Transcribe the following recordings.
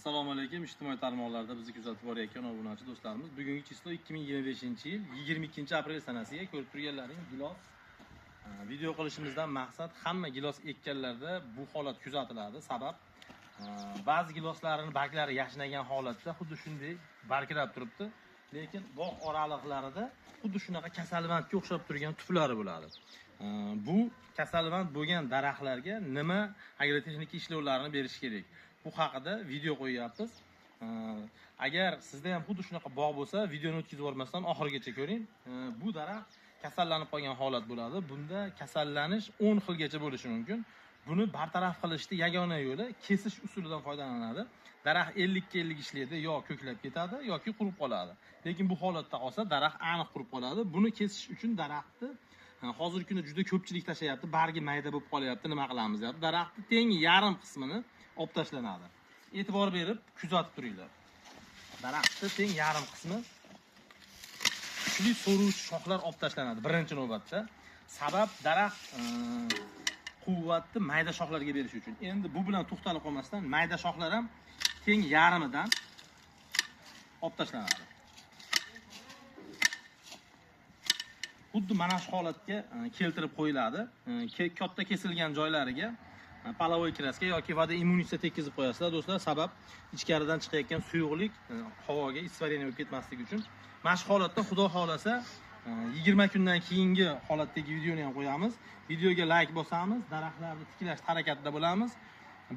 Assalomu alaykum. Ijtimoiy tarmoqlarda bizni kuzatib borayotgan obunachi do'stlarimiz. Bugungi chislo 2025-yil 22-aprel sanasiga ko'rib turganlaring gilos. Video qilishimizdan maqsad hamma gilos ekkanlarda bu holat kuzatiladi. Sabab ba'zi giloslarining barglari yashnagan holatda xuddi shunday barkirab turibdi. Lekin bog' oraliqlarida xuddi shunaqa kasalvandga o'xshab turgan tuflari bo'ladi. Bu kasalvand bo'lgan daraxtlarga nima agrotexnik ishlovlarni berish kerak? Bu haqida video qo'yyapmiz. Agar sizda ham xuddi shunaqa bog' bo'lsa, videoni o'tkazib yubormasdan oxirigacha ko'ring. Bu daraxt kasallanib qolgan holat bo'ladi. Bunda kasallanish 10 xilgacha bo'lishi mumkin. Buni bartaraf qilishning yagona yo'li kesish usulidan foydalanadi. Daraxt 50-50 ishlaydi, yo ko'klab ketadi yoki qurib qoladi. Lekin bu holatda qolsa daraxt aniq qurib qoladi. Buni kesish uchun daraxtni hozirgi kunda juda ko'pchilik tashlayapti, bargi mayda bo'lib qolyapti, nima qilamiz deyapti. Daraxtni teng yarim qismini olib tashlanadi. E'tibor berib kuzatib turinglar. Daraxtni teng yarim qismi kuchli so'ruvchi shoxlar olib tashlanadi birinchi navbatda. Sabab daraxt quvvatni mayda shoxlarga berish uchun. Endi bu bilan to'xtalib qolmasdan mayda shoxlar ham teng yarimidan olib tashlanadi. Xuddi mana shu holatga keltirib qo'yiladi. Katta kesilgan joylariga palovoy kraska yoki voda immunitsiya tekkizib qo'yasizlar do'stlar. Sabab ichkaridan chiqayotgan suyuqlik havoga ispareniya bo'lib ketmasligi uchun. Mana shu holatda xudo xolasa 20 kundan keyingi holatdagi videoni ham qo'yamiz. Videoga like bosamiz, daraxtlarni tiklash harakatida bo'lamiz.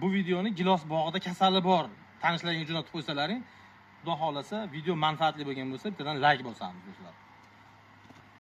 Bu videoni gilos bog'ida kasali bor tanishlaringiz jo'natib qo'ysalaring, xudo xolasa video manfaatli bo'lgan bo'lsa, bittadan like bosamiz do'stlar.